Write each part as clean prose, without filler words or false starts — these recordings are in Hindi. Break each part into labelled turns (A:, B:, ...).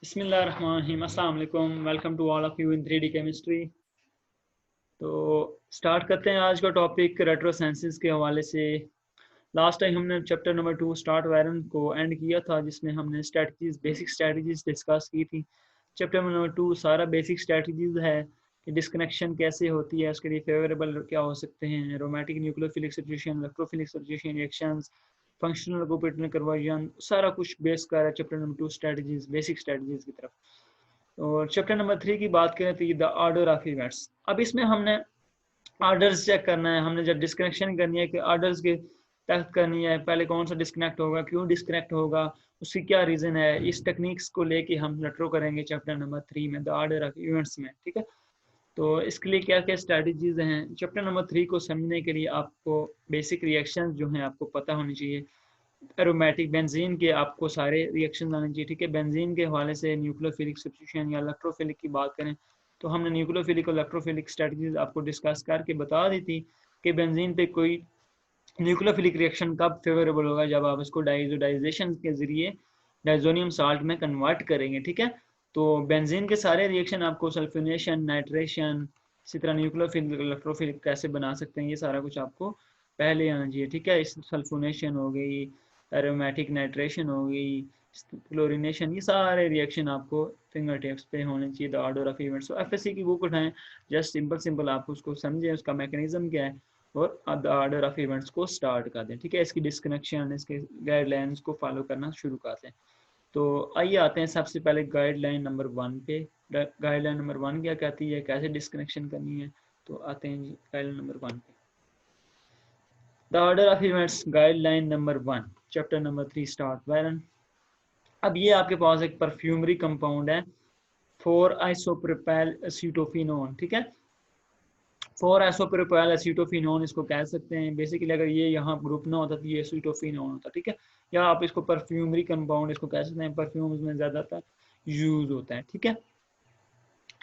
A: बिस्मिल्लाहिर्रहमानिर्रहीम, अस्सलाम वालेकुम, welcome to all of you in 3D chemistry. तो स्टार्ट करते हैं आज का टॉपिक रेट्रोसेंसेस के हवाले से। लास्ट टाइम हमने चैप्टर नंबर 2 स्टार्ट वायरन को एंड किया था, जिसमें हमने स्ट्रेटजीज बेसिक स्ट्रेटजीज डिस्कस की थी। चैप्टर नंबर 2 सारा बेसिक स्ट्रेटजीज है कि डिस्कनेक्शन कैसे होती है, उसके लिए फेवरेबल क्या हो सकते हैं, aromatic nucleophilic substitution, electrophilic substitution reactions, functional group conversion, सारा कुछ बेस कर रहा है chapter number 2 strategies basic strategies की तरफ। और चैप्टर नंबर 3 की बात करें तो द ऑर्डर ऑफ इवेंट्स। अब इसमें हमने ऑर्डर्स चेक करना है। हमने जब डिस्कनेक्शन करनी है कि ऑर्डर्स के तहत करनी है, पहले कौन सा डिस्कनेक्ट होगा, क्यों डिस्कनेक्ट होगा, उसकी क्या रीज़न है, इस टेक्निक्स को लेके हम लेट्रो करेंगे चैप्टर नंबर 3 में द ऑर्डर ऑफ इवेंट्स में। ठीक है, तो इसके लिए क्या क्या स्ट्रैटेजीज हैं चैप्टर नंबर 3 को समझने के लिए आपको बेसिक रिएक्शन जो हैं आपको पता होनी चाहिए। एरोमेटिक बेंजीन के आपको सारे रिएक्शन आने चाहिए। ठीक है, बेंजीन के हवाले से न्यूक्लियोफिलिक सब्स्टिट्यूशन या इलेक्ट्रोफिलिक की बात करें तो हमने न्यूक्लियोफिलिक और इलेक्ट्रोफिलिक स्ट्रेटजीज आपको डिस्कस करके बता दी थी कि बेंजीन पे कोई न्यूक्लियोफिलिक रिएक्शन कब फेवरेबल होगा, जब आप इसको डाइजोडाइजेशन के जरिए डाइजोनियम साल्ट में कन्वर्ट करेंगे। ठीक है, तो बेंजीन के सारे रिएक्शन आपको सल्फोनेशन, नाइट्रेशन, इसी तरह न्यूक्लियोफिलिक इलेक्ट्रोफिलिक कैसे बना सकते हैं, ये सारा कुछ आपको पहले आना चाहिए। ठीक है, इस सल्फोनेशन हो गई, एरोमेटिक नाइट्रेशन हो गई, क्लोरीनेशन, ये सारे रिएक्शन आपको फिंगर टिप्स पे होने चाहिए द ऑर्डर ऑफ इवेंट्स। तो एफएससी की बुक उठाएं, जस्ट सिंपल सिंपल आप उसको समझें, उसका मैकेनिज्म क्या है, और द ऑर्डर ऑफ इवेंट्स को स्टार्ट कर दें। ठीक है, इसकी डिस्कनेक्शन, इसके गाइडलाइंस को फॉलो करना शुरू कर दें। तो आइए आते हैं सबसे पहले गाइडलाइन नंबर 1 पे। गाइडलाइन नंबर 1 क्या कहती है, कैसे डिस्कनेक्शन करनी है, तो आते हैं जी गाइडलाइन नंबर 1 पे। The order of events guideline number 1 chapter number 3 start Byron. अब ये आपके पास एक परफ्यूमरी कंपाउंड है 4 आइसोप्रोपाइल एसीटोफिनोन। ठीक है, 4 आइसोप्रोपाइल एसीटोफिनोन इसको कह सकते हैं। बेसिकली अगर ये यहाँ ग्रुप ना होता तो ये एसीटोफिनोन होता। ठीक है, या आप इसको परफ्यूमरी कंपाउंड इसको कह सकते हैं, परफ्यूम्स में ज़्यादातर यूज होता है। ठीक है,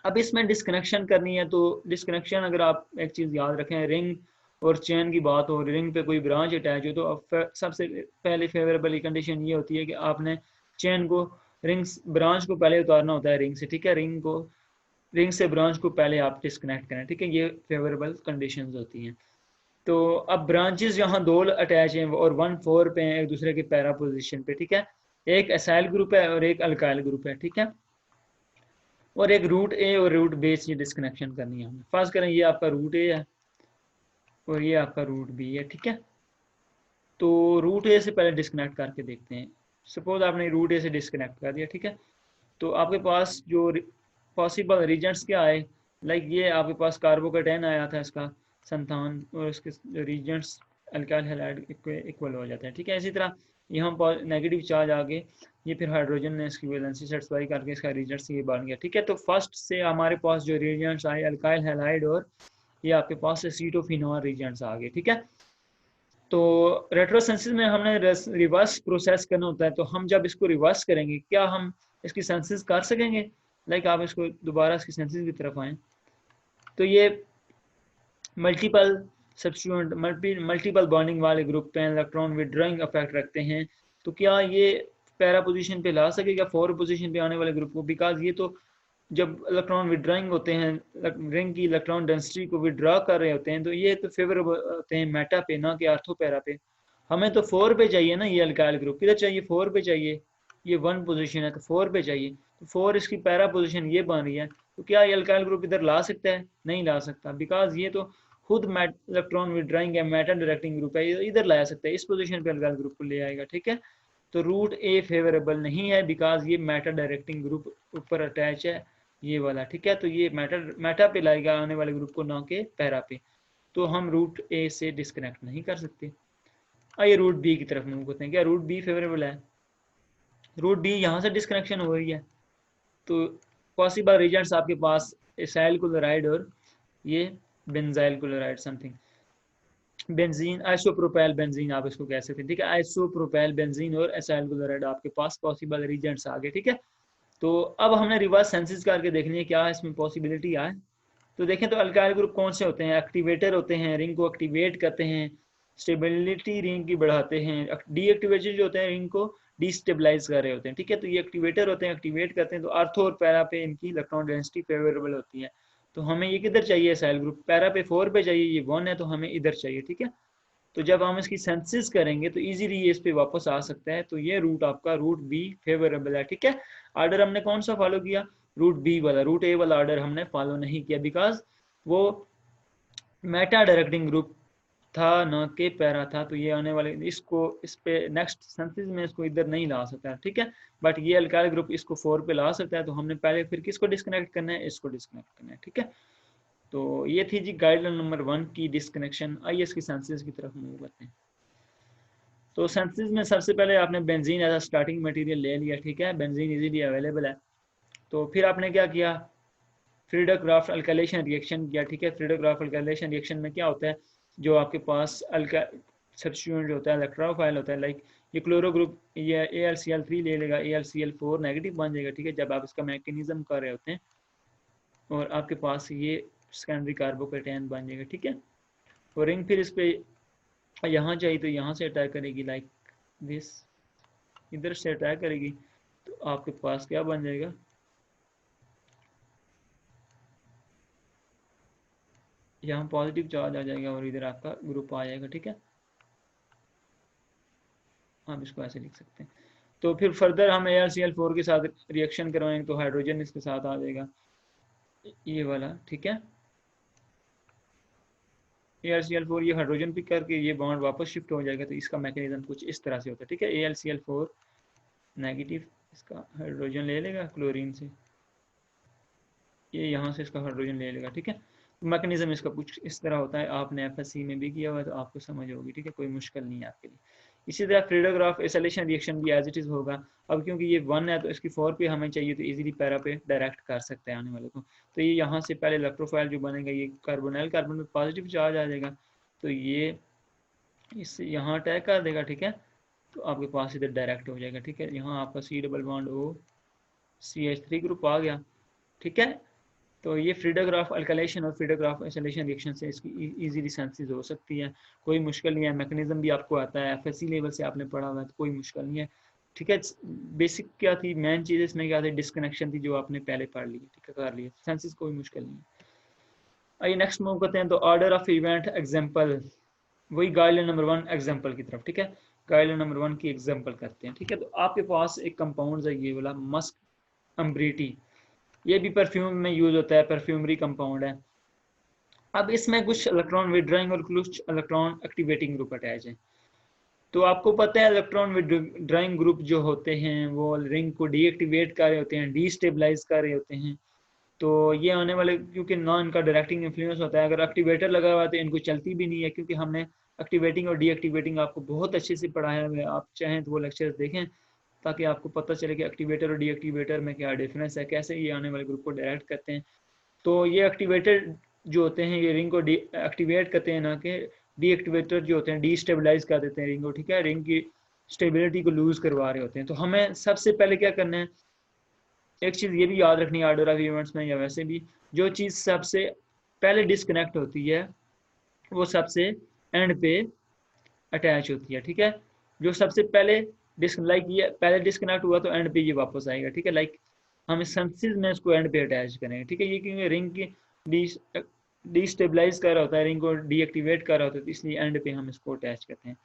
A: अब इसमें डिस्कनेक्शन करनी है, तो डिस्कनेक्शन अगर आप एक चीज़ याद रखें, रिंग और चेन की बात हो, रिंग पे कोई ब्रांच अटैच हो, तो सबसे पहले फेवरेबल कंडीशन ये होती है कि आपने चेन को ब्रांच को पहले उतारना होता है रिंग से। ठीक है, रिंग से ब्रांच को पहले आप डिस्कनेक्ट करें। ठीक है, ये फेवरेबल कंडीशंस होती हैं। तो अब ब्रांचेस यहाँ दो अटैच हैं और 1-4 पे हैं एक दूसरे के पैरा पोजिशन पे। ठीक है, एक एसाइल ग्रुप है और एक अल्काइल ग्रुप है। ठीक है, और एक रूट ए और रूट बी से डिस्कनेक्शन करनी है हमें। फर्स्ट करें, ये आपका रूट ए है और ये आपका रूट बी है। ठीक है, तो रूट ए से पहले डिस्कनेक्ट करके देखते हैं। सपोज आपने रूट ए से डिस्कनेक्ट कर दिया। ठीक है, तो आपके पास जो पॉसिबल रीजन्स क्या आए, लाइक ये आपके पास कार्बोकेटाइन आया था इसका संतान, और इसके रीजन्स अल्काइल हैलाइड इक्वल हो जाते हैं। ठीक है, इसी तरह यहाँ नेगेटिव चार्ज आ गए, ये फिर हाइड्रोजन ने इसकी वैलेंसी सेटिस्फाई करके इसका रीजन्स ये बन गया। ठीक है, तो फर्स्ट से हमारे पास जो रीजन्स आए अल्काइल हैलाइड, और ये आपके पास एसीटोफिनोल रीजन्स आ गए। ठीक है, तो रेट्रोसेंसिस में हमने रिवर्स प्रोसेस करना होता है, तो हम जब इसको रिवर्स करेंगे, क्या हम इसकी सेंसिस कर सकेंगे? लाइक आप इसको दोबारा इसकी सेंसिस की तरफ आएँ, तो ये मल्टीपल सब्स्टिट्यूएंट मल्टीपल बॉन्डिंग वाले ग्रुप पे इलेक्ट्रॉन विड्रॉइंग इफेक्ट रखते हैं, तो क्या ये पैरा पोजीशन पे ला सकेगा 4 पोजीशन पे आने वाले ग्रुप को? बिकॉज ये तो जब इलेक्ट्रॉन विड्रॉइंग होते हैं, रिंग की इलेक्ट्रॉन डेंसिटी को विड्रॉ कर रहे होते हैं, तो ये तो फेवरेबल होते हैं मेटा पे, ना कि आर्थो पैरा पे। हमें तो 4 पे चाहिए ना, ये अल्काइल ग्रुप किधर चाहिए? 4 पे चाहिए। ये 1 पोजीशन है तो 4 पे चाहिए, तो 4 इसकी पैरा पोजीशन ये बन रही है, तो क्या ये अल्काइल ग्रुप इधर ला सकता है? नहीं ला सकता, बिकॉज ये तो खुद इलेक्ट्रॉन विड्रॉइंग है, मेटा डायरेक्टिंग ग्रुप है, ये इधर ला सकता है, इस पोजीशन पे अल्काइल ग्रुप को ले आएगा। ठीक है, तो रूट ए फेवरेबल नहीं है, बिकॉज ये मेटा डायरेक्टिंग ग्रुप ऊपर अटैच है, ये वाला। ठीक है, तो ये मेटा पे लाएगा आने वाले ग्रुप को, ना के पैरा पे, तो हम रूट ए से डिस्कनेक्ट नहीं कर सकते। आइए रूट बी की तरफ मूव करते हैं। क्या रूट बी फेवरेबल है? रूट बी यहाँ से डिस्कनेक्शन हो रही है, तो पॉसिबल रीजन्स आपके पास एसाइल क्लोराइड और ये benzyl chloride something, benzene isopropyl benzene आप इसको कह सकते हैं। ठीक है, आइसोप्रोपाइल बेंजीन और एसाइल क्लोराइड आपके पास पॉसिबल रीजन्स आ गए। ठीक है, तो अब हमने रिवर्स सेंसिस करके देखनी है क्या इसमें पॉसिबिलिटी आए। तो देखें तो अल्काइल ग्रुप कौन से होते हैं? एक्टिवेटर होते हैं, रिंग को एक्टिवेट करते हैं, स्टेबिलिटी रिंग की बढ़ाते हैं। डीएक्टिवेटर जो होते हैं रिंग को डिस्टेबलाइज कर रहे होते हैं, ठीक है। तो ये एक्टिवेटर होते हैं, एक्टिवेट करते हैं, तो आर्थो और पैरा पे इनकी इलेक्ट्रॉन डेंसिटी फेवरेबल होती है। तो हमें ये किधर चाहिए, सेल ग्रुप पैरा पे 4 पे चाहिए, ये 1 है तो हमें इधर चाहिए, ठीक है। तो जब हम इसकी सेंसिस करेंगे तो इजीली ये इस पे वापस आ सकता है। तो ये रूट आपका रूट बी फेवरेबल है, ठीक है। आर्डर हमने कौन सा फॉलो किया, रूट बी वाला, रूट ए वाला आर्डर हमने फॉलो नहीं किया, बिकॉज वो मेटा डायरेक्टिंग ग्रुप था न के पैरा था। तो ये आने वाले इसको इस पे नेक्स्ट सेंसिस में इसको इधर नहीं ला सकता, ठीक है। बट ये अल्काइल ग्रुप इसको 4 पे ला सकता है। तो हमने पहले फिर किसको डिस्कनेक्ट करना है, इसको डिस्कनेक्ट करना है, ठीक है। तो ये थी जी गाइडलाइन नंबर 1 की डिस्कनेक्शन। आइए इसकी सेंसिस की तरफ मूव करते हैं। तो सेंसिस में सबसे पहले आपने benzene as a starting material ले लिया, ठीक है। बेंजीन इजीली अवेलेबल है। तो फिर आपने क्या किया, फ्रीडर-क्राफ्ट अल्काइलेशन रिएक्शन किया, ठीक है। फ्रीडर-क्राफ्ट अल्काइलेशन रिएक्शन में क्या होता है, जो आपके पास अल्का सब्स्टिट्यूएंट जो होता है इलेक्ट्रोफाइल होता है, लाइक ये क्लोरो ग्रुप ये AlCl3 ले लेगा, AlCl4 नेगेटिव बन जाएगा, ठीक है, जब आप इसका मैकेनिज्म कर रहे होते हैं। और आपके पास ये सेकेंडरी कार्बोकेटायन बन जाएगा, ठीक है। और रिंग फिर इस पे यहाँ चाहिए तो यहाँ से अटैक करेगी, लाइक दिस, इधर से अटैक करेगी। तो आपके पास क्या बन जाएगा, यहाँ पॉजिटिव चार्ज आ जाएगा और इधर आपका ग्रुप आ जाएगा, ठीक है। आप इसको ऐसे लिख सकते हैं। तो फिर फर्दर हम AlCl4 के साथ रिएक्शन करवाएंगे तो हाइड्रोजन इसके साथ आ जाएगा, ये वाला, ठीक है। AlCl4 ये हाइड्रोजन पिक करके ये बॉन्ड वापस शिफ्ट हो जाएगा। तो इसका मैकेनिज्म कुछ इस तरह से होता है, ठीक है। AlCl4 नेगेटिव इसका हाइड्रोजन ले लेगा क्लोरीन से, ये यहाँ से इसका हाइड्रोजन ले लेगा, ठीक है। मैकेनिज्म इसका कुछ इस तरह होता है। आपने FSC में भी किया हुआ है तो आपको समझ होगी, ठीक है, कोई मुश्किल नहीं है आपके लिए। इसी तरह फ्रीडर-क्राफ्ट एसिलेशन रिएक्शन भी एज इट इज होगा। अब क्योंकि ये 1 है तो इसकी 4 पे हमें चाहिए तो इजीली पैरा पे डायरेक्ट कर सकते हैं आने वाले को। तो ये यहाँ से पहले इलेक्ट्रोफाइल जो बनेगा, ये कार्बोनाइल कार्बन में पॉजिटिव चार्ज आ जाएगा, तो ये इससे यहाँ अटैक कर देगा, ठीक है। तो आपके पास इधर डायरेक्ट हो जाएगा, ठीक है। यहाँ आपका C double bond O CH3 group आ गया, ठीक है। तो ये फ्रीडर-क्राफ्ट अल्काइलेशन और फ्रीडर-क्राफ्ट एसिलेशन रिएक्शन से इसकी इजीली सेंसिस हो सकती है, कोई मुश्किल नहीं है। मैकेनिज्म भी आपको आता है, FSC लेवल से आपने पढ़ा हुआ है, तो कोई मुश्किल नहीं है, ठीक है। बेसिक क्या थी, मेन चीज़ इसमें क्या थी, डिस्कनेक्शन थी, जो आपने पहले पढ़ ली, ठीक है, कर लिया, सेंसिस कोई मुश्किल नहीं है। आइए नेक्स्ट मूव करते हैं। तो ऑर्डर ऑफ इवेंट एग्जाम्पल, वही गाइडलाइन नंबर 1 एग्जाम्पल की तरफ, ठीक है। गाइडलाइन नंबर 1 की एग्जाम्पल करते हैं, ठीक है। तो आपके पास एक कंपाउंड है, ये वाला मस्क अम्ब्रीटी, ये भी परफ्यूम में यूज होता है, परफ्यूमरी कंपाउंड है। अब इसमें कुछ इलेक्ट्रॉन विड्रॉइंग और कुछ इलेक्ट्रॉन एक्टिवेटिंग ग्रुप अटैच है। तो आपको पता है इलेक्ट्रॉन विड्रॉइंग ग्रुप जो होते हैं वो रिंग को डीएक्टिवेट कर रहे होते हैं, डीस्टेबलाइज कर रहे होते हैं। तो ये आने वाले, क्योंकि ना इनका डायरेक्टिंग इन्फ्लुएंस होता है, अगर एक्टिवेटर लगा हुआ है तो इनको चलती भी नहीं है, क्योंकि हमने एक्टिवेटिंग और डीएक्टिवेटिंग आपको बहुत अच्छे से पढ़ाया है। आप चाहें तो वो लेक्चर्स देखें ताकि आपको पता चले कि एक्टिवेटर और डीएक्टिवेटर में क्या डिफरेंस है, कैसे ये आने वाले ग्रुप को डायरेक्ट करते हैं। तो ये एक्टिवेटर जो होते हैं ये रिंग को एक्टिवेट करते हैं, ना कि डीएक्टिवेटर जो होते हैं डीस्टेबलाइज कर देते हैं रिंग को, ठीक है, रिंग की स्टेबिलिटी को लूज करवा रहे होते हैं। तो हमें सबसे पहले क्या करना है, एक चीज़ ये भी याद रखनी है ऑर्डर ऑफ इवेंट्स में, या वैसे भी जो चीज़ सबसे पहले डिस्कनेक्ट होती है वो सबसे एंड पे अटैच होती है, ठीक है। जो सबसे पहले लाइक ये पहले डिस्कनेक्ट हुआ तो एंड पे ये वापस आएगा, ठीक है। लाइक हम इस सेंसिस में इसको एंड पे अटैच करेंगे, ठीक है। ये क्योंकि रिंग की डीस्टेबलाइज कर रहा होता है, रिंग को डीएक्टिवेट कर रहा होता है, तो इसलिए एंड पे हम इसको अटैच करते हैं।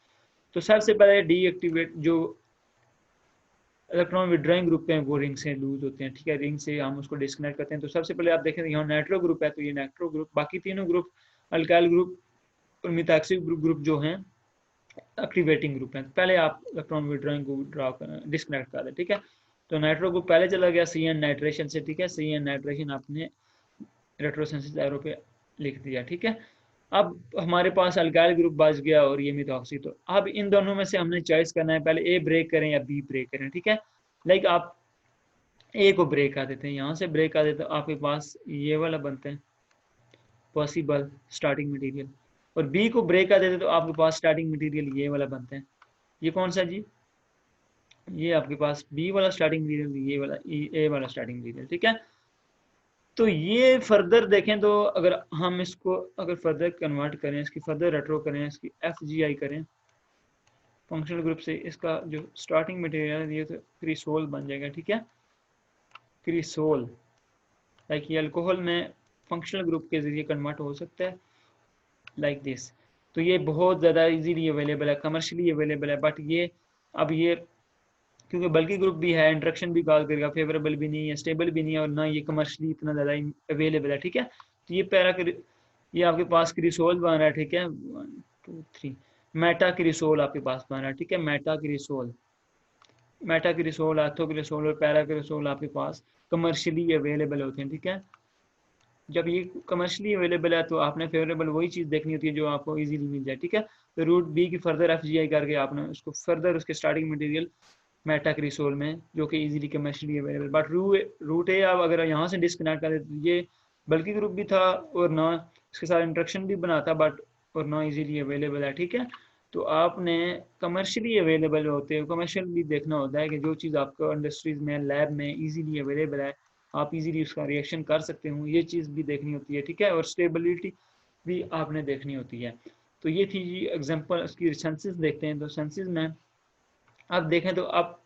A: तो सबसे पहले डीएक्टिवेट जो इलेक्ट्रॉन विड्रॉइंग ग्रुप हैं वो रिंग से लूज होते हैं, ठीक है, रिंग से हम उसको डिस्कनेक्ट करते हैं। तो सबसे पहले आप देखें यहाँ नाइट्रो ग्रुप है, तो ये नाइट्रो ग्रुप, बाकी तीनों ग्रुप अल्काइल ग्रुप और मिथाक्सिल ग्रुप जो हैं एक्टिवेटिंग ग्रुप हैं। पहले आप इलेक्ट्रॉन विड्रॉइंग को ड्रॉ कर डिस्कनेक्ट कर दें, ठीक है। तो नाइट्रो ग्रुप पहले चला गया CN नाइट्रेशन से, ठीक है। CN नाइट्रेशन आपने रेट्रोसेंसिस एरो पे लिख दिया, ठीक है। अब हमारे पास अल्काइल ग्रुप बच गया और ये मिथॉक्सी। तो अब इन दोनों में से हमने चॉइस करना है, पहले ए ब्रेक करें या बी ब्रेक करें, ठीक है। लाइक आप ए को ब्रेक कर देते हैं, यहाँ से ब्रेक कर देते हैं, आपके पास ये वाला बनता है पॉसिबल स्टार्टिंग मटेरियल, और बी को ब्रेक कर देते तो आपके पास स्टार्टिंग मटेरियल ये वाला बनता है। ये कौन सा जी, ये आपके पास बी वाला स्टार्टिंग मटेरियल, ये वाला ए वाला स्टार्टिंग मटेरियल, ठीक है। तो ये फर्दर देखें तो अगर हम इसको अगर फर्दर कन्वर्ट करें, इसकी फर्दर रेट्रो करें, इसकी FGI करें, फंक्शनल ग्रुप से इसका जो स्टार्टिंग मटेरियल है ये तो क्रिसोल बन जाएगा, ठीक है, क्रिसोल। लाइक ये अल्कोहल में फंक्शनल ग्रुप के जरिए कन्वर्ट हो सकता है लाइक दिस। तो ये बहुत ज़्यादा इजीली अवेलेबल है, कमर्शियली अवेलेबल है, बट ये अब ये क्योंकि बल्कि ग्रुप भी है, इंट्रैक्शन भी कॉल करेगा, फेवरेबल भी नहीं है, स्टेबल भी नहीं है, और ना ये कमर्शियली इतना ज़्यादा अवेलेबल है, ठीक है। तो ये आपके पास क्रिसोल बन रहा है, ठीक है, 1 2 3 मेटा क्रिसोल आपके पास बन रहा है, ठीक है, मेटा क्रिसोल, एथो क्रिसोल और पैरा क्रिसोल आपके पास कमर्शियली अवेलेबल होते हैं, ठीक है। जब ये कमर्शियली अवेलेबल है तो आपने फेवरेबल वही चीज़ देखनी होती है जो आपको इजीली मिल जाए, ठीक है। तो रूट बी की फर्दर एफजीआई करके आपने उसको फर्दर उसके स्टार्टिंग मटेरियल मेटाक्रिसोल में जो कि easily commercially available, but route A आप अगर यहाँ से डिस्कनेक्ट कर देते तो ये बल्कि ग्रुप भी था और ना इसके साथ इंट्रैक्शन भी बनाता, बट और ना इजीली अवेलेबल है, ठीक है। तो आपने कमर्शियली अवेलेबल होते हैं, कमर्शियल भी देखना होता है कि जो चीज़ आपको इंडस्ट्रीज में लैब में इजीली अवेलेबल है, आप इजीली उसका रिएक्शन कर सकते हो, ये चीज़ भी देखनी होती है, ठीक है, और स्टेबिलिटी भी आपने देखनी होती है। तो ये थी जी एग्जांपल, उसकी सेंसेस देखते हैं। तो सेंसेस में आप देखें तो आप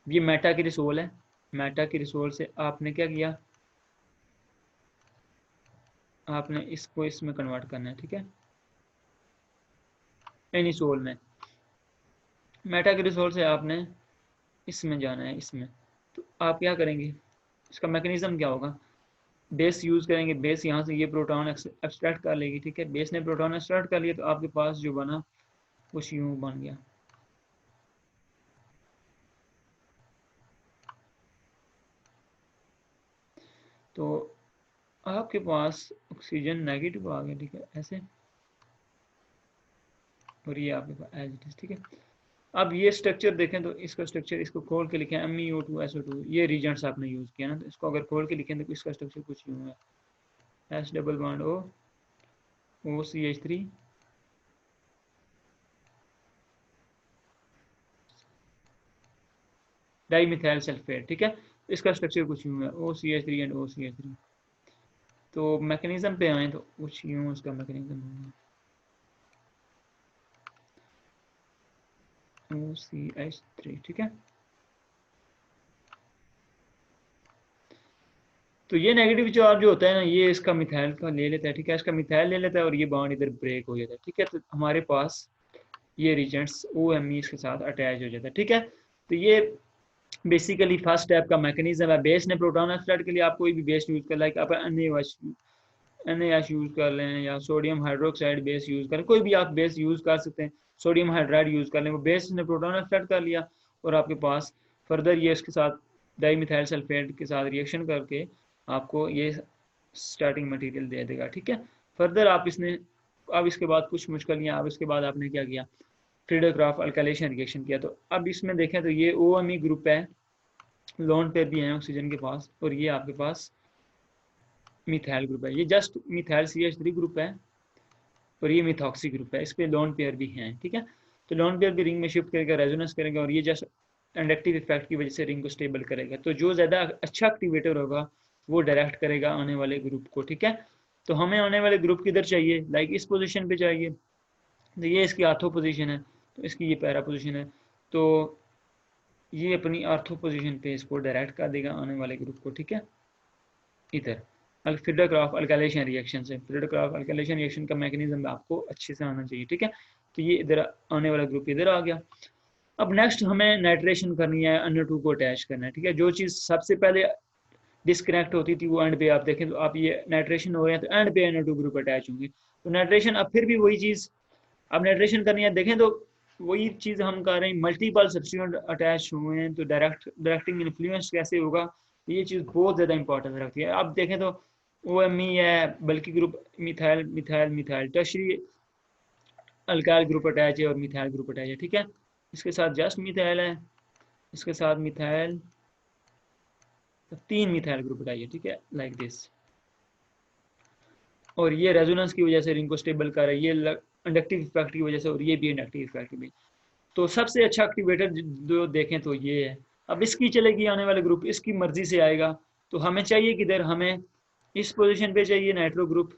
A: ये मेटा की रिसोल है, मेटा की रिसोल से आपने क्या किया, आपने इसको इसमें कन्वर्ट करना है, ठीक है, एनिसोल में। मेटा की रिसोल से आपने इसमें जाना है, इसमें। तो आप क्या करेंगे, इसका मैकेनिज्म क्या होगा, बेस यूज़ करेंगे, बेस यहाँ से ये प्रोटॉन एक्सट्रैक्ट कर लेगी, ठीक है, बेस ने प्रोटॉन एक्सट्रैक्ट कर लिया तो आपके पास जो बना कुछ यूँ बन गया। तो आपके पास ऑक्सीजन नेगेटिव आ गया, ठीक है, ऐसे, और ये आपके पास एज इट इज, ठीक है। अब ये स्ट्रक्चर देखें तो इसका स्ट्रक्चर, इसको खोल के लिखें MeO2SO2, ये रीजेंट्स आपने यूज़ किया ना, तो इसको अगर खोल के लिखें तो इसका स्ट्रक्चर कुछ यूँ है, S double bond O OCH3 dimethyl sulphate, ठीक है। इसका स्ट्रक्चर कुछ यूँ है, OCH3 एंड OCH3। तो मैकेनिज्म पे आए तो कुछ यूँ उसका मैकेनिज्म होगा, OCH3, ठीक है। तो ये नेगेटिव चार्ज जो होता है ना, ये इसका मिथाइल का ले लेता है, ठीक है, इसका मिथाइल ले लेता है और ये बॉन्ड इधर ब्रेक हो जाता है, ठीक है। तो हमारे पास ये रिजेंट्स OMe इसके साथ अटैच हो जाता है, ठीक है। तो ये बेसिकली फर्स्ट स्टेप का मैकेनिज्म है। बेस ने प्रोटॉन एक्सट्रैक्ट के लिए आप कोई भी बेस यूज कर, लाइक आप NaOH यूज कर लें या सोडियम हाइड्रोक्साइड बेस यूज करें, कोई भी आप बेस यूज कर सकते हैं, सोडियम हाइड्राइड यूज कर लें, वो बेस ने प्रोटॉन एक्सट्रैक्ट कर लिया और आपके पास फर्दर ये इसके साथ डाइमिथाइल सल्फेट के साथ रिएक्शन करके आपको ये स्टार्टिंग मटेरियल दे देगा, ठीक है। फर्दर आप इसने अब इसके बाद कुछ मुश्किल, अब इसके बाद आपने क्या किया, फ्रीडरक्राफ्ट अल्काइलेशन रिएक्शन किया। तो अब इसमें देखें तो ये OMe ग्रुप है, लोन पेयर भी है ऑक्सीजन के पास, और ये आपके पास मिथाइल ग्रुप है, ये जस्ट मिथाइल CH3 ग्रुप है और ये मिथॉक्सी ग्रुप है, इस पे लोन पेयर भी हैं, ठीक है। तो लोन पेयर भी रिंग में शिफ्ट करेगा, रेजोनेंस करेगा, और ये जस्ट इंडक्टिव इफेक्ट की वजह से रिंग को स्टेबल करेगा। तो जो ज़्यादा अच्छा एक्टिवेटर होगा वो डायरेक्ट करेगा आने वाले ग्रुप को, ठीक है। तो हमें आने वाले ग्रुप किधर चाहिए, लाइक इस पोजीशन पे चाहिए, तो ये इसकी आर्थो पोजीशन है, तो इसकी ये पैरा पोजीशन है, तो ये अपनी आर्थो पोजीशन पे इसको डायरेक्ट कर देगा आने वाले ग्रुप को, ठीक है, इधर। फ्रीडरक्राफ्ट अल्काइलेशन रिएक्शन से, फ्रीडरक्राफ्ट अल्काइलेशन रिएक्शन का मैकेनिज्म आपको अच्छे से आना चाहिए, ठीक है। तो ये इधर आने वाला ग्रुप इधर आ गया। अब नेक्स्ट हमें नाइट्रेशन करनी है, NO2 को अटैच करना है, ठीक है। जो चीज़ सबसे पहले डिस्कनेक्ट होती थी वो एंड पे आप देखें तो आप ये नाइट्रेशन हो रहे हैं तो एंड पे NO2 ग्रुप अटैच होंगे। तो नाइट्रेशन अब फिर भी वही चीज़, अब नाइट्रेशन करनी है, देखें तो वही चीज़ हम कर रहे हैं, मल्टीपल सब्स्टिट्यूएंट अटैच हुए हैं, तो डायरेक्टिंग इन्फ्लुएंस कैसे होगा, ये चीज़ बहुत ज़्यादा इंपॉर्टेंस रखती है। अब देखें तो OMe है, बल्कि group methyl methyl methyl, tertiary alkyl group attach है और मिथाइल ग्रुप अटैच है, ठीक है। इसके साथ जस्ट मिथाइल है, इसके साथ मिथाइल, तो 3 मिथाइल ग्रुप अटैच है, ठीक है, लाइक दिस। और ये रेजोनेंस की वजह से रिंग को स्टेबल कर रहा है, ये इंडक्टिव इफेक्ट की वजह से, और ये भी इंडक्टिव इफेक्ट भी। तो सबसे अच्छा एक्टिवेटर जो देखें तो ये है। अब इसकी चलेगी आने वाले ग्रुप, इसकी मर्जी से आएगा। तो हमें चाहिए किधर, हमें इस पोजीशन पे चाहिए नाइट्रो ग्रुप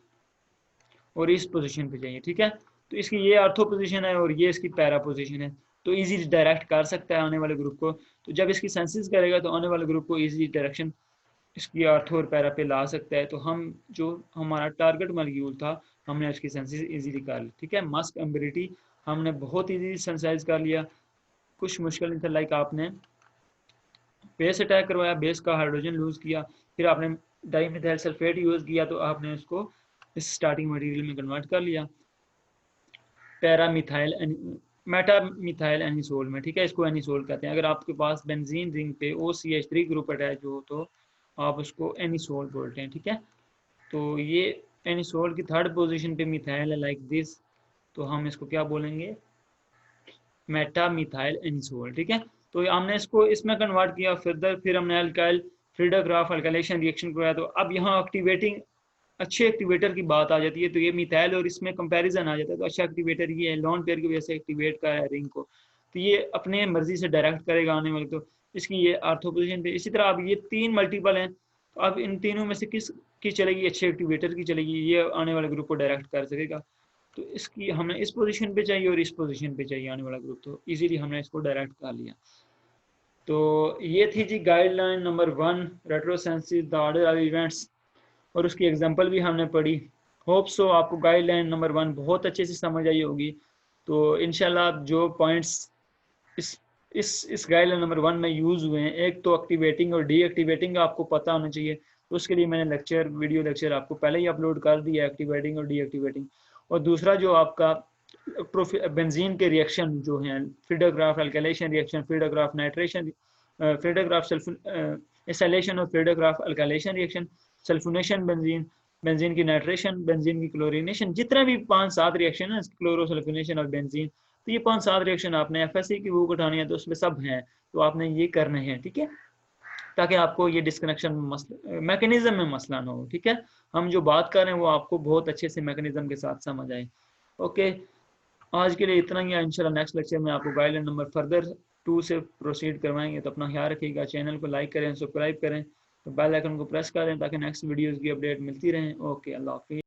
A: और इस पोजीशन पे चाहिए, ठीक है। तो इसकी ये आर्थो पोजीशन है और ये इसकी पैरा पोजीशन है। तो इजीली डायरेक्ट कर सकता है आने वाले ग्रुप को। तो जब इसकी सेंसिस करेगा तो आने वाले ग्रुप को इजीली डायरेक्शन इसकी आर्थो और पैरा पे ला सकता है। तो हम जो हमारा टारगेट मॉलिक्यूल था हमने उसकी सेंसिस इजीली कर ली। ठीक है, मस्क एम्बिलिटी हमने बहुत इजीली सेंसाइज कर लिया, कुछ मुश्किल नहीं था। लाइक आपने बेस अटैक करवाया, बेस का हाइड्रोजन लूज किया, फिर आपने डाईमिथाइल सल्फेट यूज किया तो आपने उसको इस स्टार्टिंग मटेरियल में कन्वर्ट कर लिया पैरामिथाइल मेटा मिथाइल एनिसोल में। ठीक है, इसको एनिसोल कहते हैं। अगर आपके पास बेंजीन रिंग पे OCH3 ग्रुप अटैच हो तो आप उसको एनिसोल बोलते हैं। ठीक है, तो ये एनिसोल की थर्ड पोजीशन पे मिथाइल है लाइक दिस, तो हम इसको क्या बोलेंगे, मेटा मिथाइल एनिसोल। ठीक है, तो हमने इसको इसमें कन्वर्ट किया फर्दर, फिर हमने अल्काइल फ्रीडोग्राफ अल्काइलेशन रिएक्शन कराया। तो अब यहाँ एक्टिवेटिंग अच्छे एक्टिवेटर की बात आ जाती है, तो ये मिथाइल और इसमें कंपैरिजन आ जाता है। तो अच्छा एक्टिवेटर ये है, लॉन पेयर की वजह से एक्टिवेट कर रहा है रिंग को, तो ये अपने मर्जी से डायरेक्ट करेगा आने वाले। तो इसकी ये आर्थो पोजीशन पे। इसी तरह अब ये 3 मल्टीपल हैं, तो अब इन तीनों में से किस की चलेगी, अच्छे एक्टिवेटर की चलेगी, ये आने वाले ग्रुप को डायरेक्ट कर सकेगा। तो इसकी हमें इस पोजीशन पे चाहिए और इस पोजीशन पे चाहिए आने वाला ग्रुप, तो इजीली हमने इसको डायरेक्ट कर लिया। तो ये थी जी guideline number 1, retrosynthesis the order of events, और उसकी एग्जांपल भी हमने पढ़ी। होप सो आपको गाइडलाइन नंबर 1 बहुत अच्छे से समझ आई होगी। तो इंशाल्लाह जो पॉइंट्स इस गाइडलाइन नंबर 1 में यूज़ हुए हैं, एक तो एक्टिवेटिंग और डीएक्टिवेटिंग आपको पता होना चाहिए। तो उसके लिए मैंने वीडियो लेक्चर आपको पहले ही अपलोड कर दिया, एक्टिवेटिंग और डीएक्टिवेटिंग। और दूसरा जो आपका बेंजीन के रिएक्शन जो हैं, Friedel Crafts alkylation reaction, Friedel Crafts nitration, Friedel Crafts acylation और Friedel Crafts alkylation reaction, sulfonation benzene, benzene की नाइट्रेशन, बेंजीन की क्लोरीनेशन, जितने भी 5-7 रिएक्शन है क्लोरोसल्फोनेशन और बेंजीन, तो ये 5-7 रिएक्शन आपने FSC की बुक उठानी है तो उसमें सब हैं, तो आपने ये करने हैं। ठीक है, ताकि आपको ये डिस्कनेक्शन मैकेनिज्म में मसला ना हो। ठीक है, हम जो बात कर रहे हैं वो आपको बहुत अच्छे से मैकेनिज्म के साथ समझ आए। ओके, आज के लिए इतना ही है। इंशाल्लाह नेक्स्ट लेक्चर में आपको गाइडलाइन नंबर फर्दर 2 से प्रोसीड करवाएंगे। तो अपना ख्याल रखिएगा, चैनल को लाइक करें, सब्सक्राइब करें, तो बेल आइकन को प्रेस करें ताकि नेक्स्ट वीडियोस की अपडेट मिलती रहें। ओके, अल्लाह हाफिज़।